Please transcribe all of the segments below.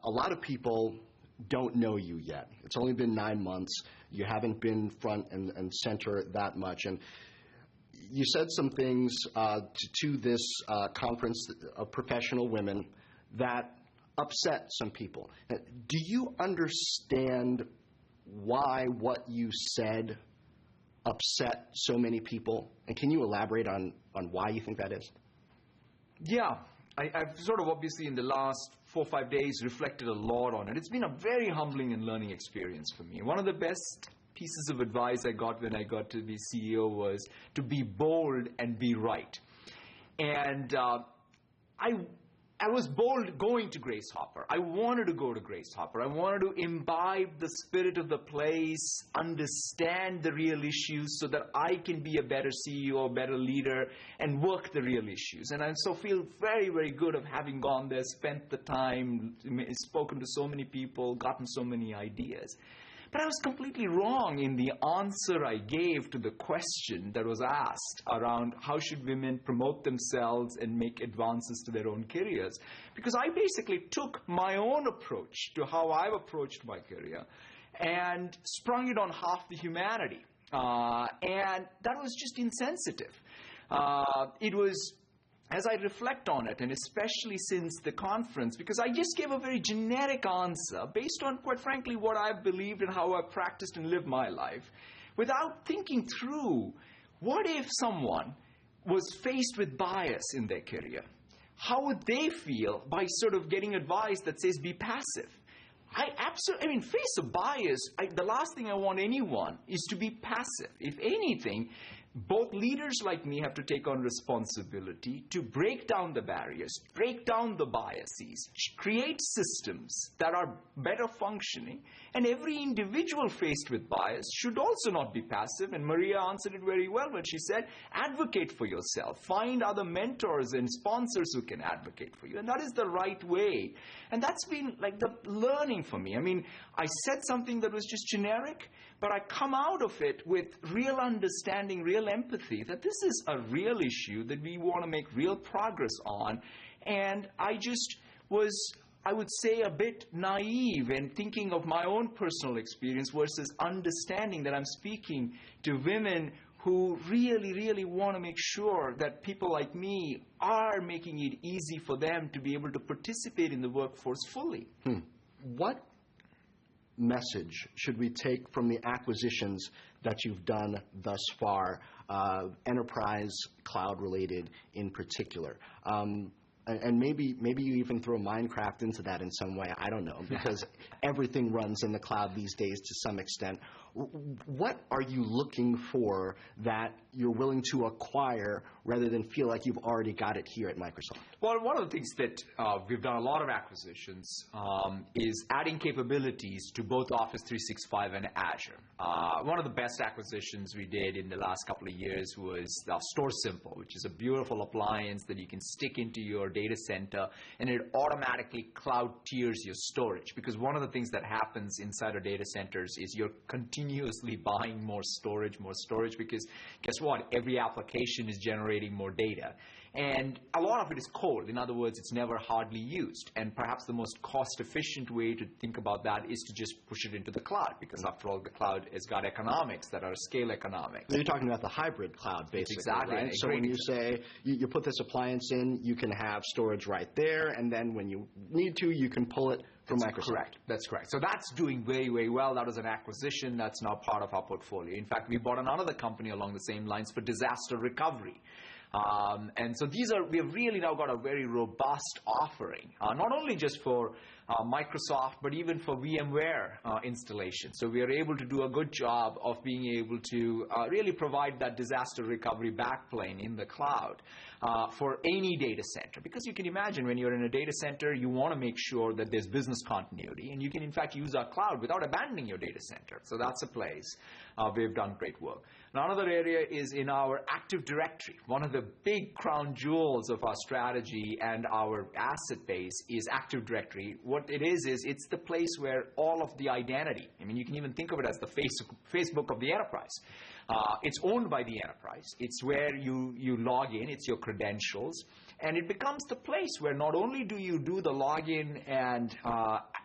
a lot of people don't know you yet. It's only been 9 months. You haven't been front and center that much. And you said some things to this conference of professional women that upset some people. Do you understand why what you said upset so many people? And can you elaborate on why you think that is? Yeah. I've sort of obviously in the last 4 or 5 days reflected a lot on it. It's been a very humbling and learning experience for me. One of the best pieces of advice I got when I got to be CEO was to be bold and be right. And I was bold going to Grace Hopper. I wanted to go to Grace Hopper. I wanted to imbibe the spirit of the place, understand the real issues so that I can be a better CEO, a better leader, and work the real issues. And I so feel very, very good of having gone there, spent the time, spoken to so many people, gotten so many ideas. But I was completely wrong in the answer I gave to the question that was asked around how should women promote themselves and make advances to their own careers. Because I basically took my own approach to how I've approached my career and sprung it on half the humanity. And that was just insensitive. It was, as I reflect on it, and especially since the conference, because I just gave a very generic answer based on, quite frankly, what I've believed and how I've practiced and lived my life, without thinking through, what if someone was faced with bias in their career? How would they feel by sort of getting advice that says be passive? Face a bias. The last thing I want anyone is to be passive. If anything, both leaders like me have to take on responsibility to break down the barriers, break down the biases, create systems that are better functioning, and every individual faced with bias should also not be passive. And Maria answered it very well when she said, advocate for yourself. Find other mentors and sponsors who can advocate for you. And that is the right way. And that's been like the learning for me. I mean, I said something that was just generic, but I come out of it with real understanding, real empathy that this is a real issue that we want to make real progress on. And I just was, I would say, a bit naive in thinking of my own personal experience versus understanding that I'm speaking to women who really, really want to make sure that people like me are making it easy for them to be able to participate in the workforce fully. What message should we take from the acquisitions that you've done thus far, enterprise cloud related in particular? And maybe you even throw Minecraft into that in some way. I don't know, because everything runs in the cloud these days to some extent. What are you looking for that you're willing to acquire rather than feel like you've already got it here at Microsoft? Well, one of the things that we've done a lot of acquisitions is adding capabilities to both Office 365 and Azure. One of the best acquisitions we did in the last couple of years was StoreSimple, which is a beautiful appliance that you can stick into your data center, and it automatically cloud tiers your storage. Because one of the things that happens inside our data centers is you're continuously buying more storage, because guess what? Every application is generating more data. And a lot of it is cold. In other words, it's never hardly used. And perhaps the most cost-efficient way to think about that is to just push it into the cloud, because after all, the cloud has got economics that are scale economics. So you're talking about the hybrid cloud, basically. Exactly. Right? So when you say you put this appliance in, you can have storage right there, and then when you need to, you can pull it from Microsoft. Correct. That's correct. So that's doing very, very well. That was an acquisition that's now part of our portfolio. In fact, we bought another company along the same lines for disaster recovery. And so we have really now got a very robust offering, not only just for Microsoft, but even for VMware installation. So we are able to do a good job of being able to really provide that disaster recovery backplane in the cloud for any data center. Because you can imagine when you're in a data center, you want to make sure that there's business continuity, and you can in fact use our cloud without abandoning your data center. So that's a place we've done great work. Now, another area is in our Active Directory. One of the big crown jewels of our strategy and our asset base is Active Directory. What it is it's the place where all of the identity, I mean, you can even think of it as the Facebook of the enterprise. It's owned by the enterprise. It's where you log in. It's your credentials. And it becomes the place where not only do you do the login and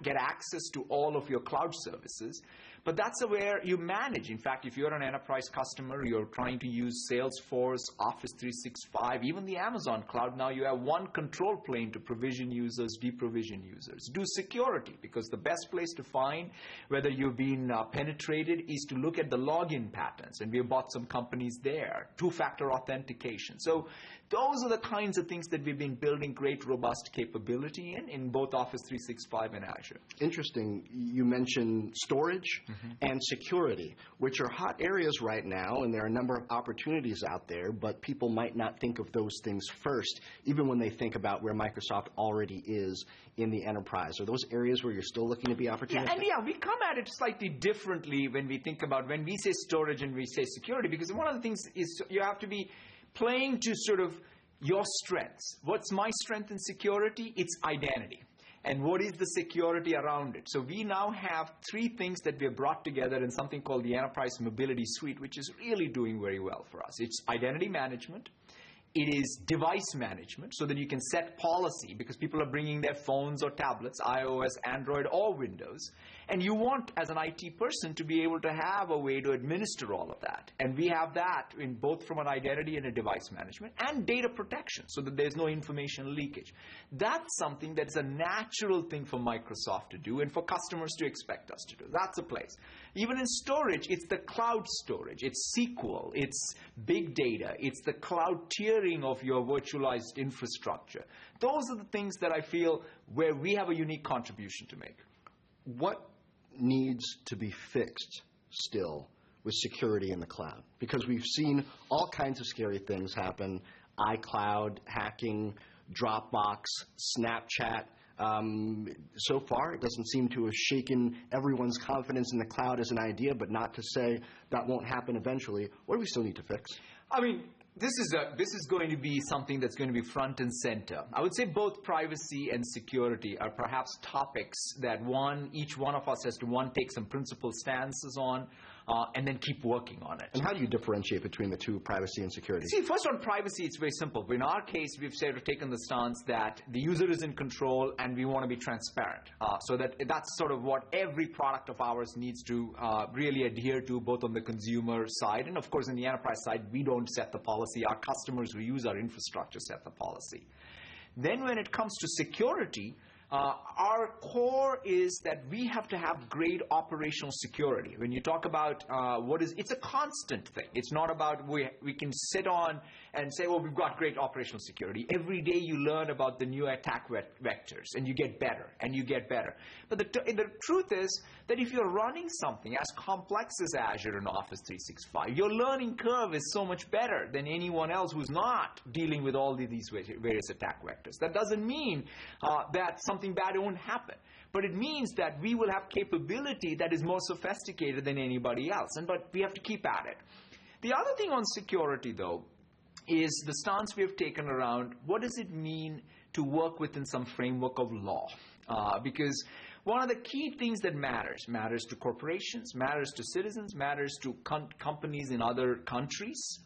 get access to all of your cloud services, but that's where you manage. In fact, if you're an enterprise customer, you're trying to use Salesforce, Office 365, even the Amazon cloud, now you have one control plane to provision users, deprovision users. Do security, because the best place to find whether you've been penetrated is to look at the login patterns. And we have bought some companies there. Two-factor authentication. So those are the kinds of things that we've been building great, robust capability in both Office 365 and Azure. Interesting. You mentioned storage and security, which are hot areas right now, and there are a number of opportunities out there, but people might not think of those things first, even when they think about where Microsoft already is in the enterprise. Are those areas where you're still looking to be opportunistic? Yeah, we come at it slightly differently when we think about, when we say storage and we say security, because one of the things is you have to be playing to sort of your strengths. What's my strength in security? It's identity. And what is the security around it? So we now have three things that we have brought together in something called the Enterprise Mobility Suite, which is really doing very well for us. It's identity management. It is device management, so that you can set policy, because people are bringing their phones or tablets, iOS, Android, or Windows. And you want, as an IT person, to be able to have a way to administer all of that. And we have that in both from an identity and a device management, and data protection, so that there's no information leakage. That's something that's a natural thing for Microsoft to do and for customers to expect us to do. That's a place. Even in storage, it's the cloud storage. It's SQL. It's big data. It's the cloud tiering of your virtualized infrastructure. Those are the things that I feel where we have a unique contribution to make. What needs to be fixed still with security in the cloud? Because we've seen all kinds of scary things happen. iCloud, hacking, Dropbox, Snapchat. So far, it doesn't seem to have shaken everyone's confidence in the cloud as an idea, but not to say that won't happen eventually. What do we still need to fix? I mean, this is going to be something that's going to be front and center. I would say both privacy and security are perhaps topics that each one of us has to take some principled stances on, and then keep working on it. And how do you differentiate between the two, privacy and security? See, first on privacy, it's very simple. In our case, we've taken the stance that the user is in control and we want to be transparent. So that's sort of what every product of ours needs to really adhere to, both on the consumer side and, of course, in the enterprise side. We don't set the policy. Our customers who use our infrastructure set the policy. Then when it comes to security, our core is that we have to have great operational security. When you talk about it's a constant thing. It's not about we can sit on and say, well, we've got great operational security. Every day you learn about the new attack vectors, and you get better, and you get better. But the truth is that if you're running something as complex as Azure and Office 365, your learning curve is so much better than anyone else who's not dealing with all these various attack vectors. That doesn't mean that something bad won't happen. But it means that we will have capability that is more sophisticated than anybody else. But we have to keep at it. The other thing on security, though, is the stance we have taken around what does it mean to work within some framework of law. Because one of the key things that matters to corporations, matters to citizens, matters to companies in other countries,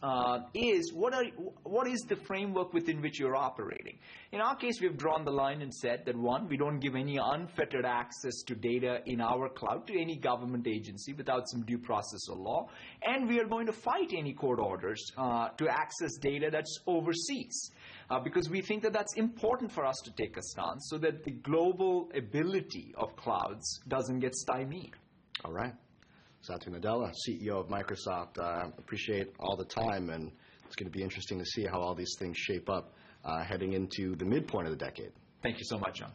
is what is the framework within which you're operating. In our case, we've drawn the line and said that, one, we don't give any unfettered access to data in our cloud to any government agency without some due process or law, and we are going to fight any court orders to access data that's overseas. Because we think that that's important for us to take a stance so that the global ability of clouds doesn't get stymied. All right. Satya Nadella, CEO of Microsoft, appreciate all the time, and it's going to be interesting to see how all these things shape up heading into the midpoint of the decade. Thank you so much, John.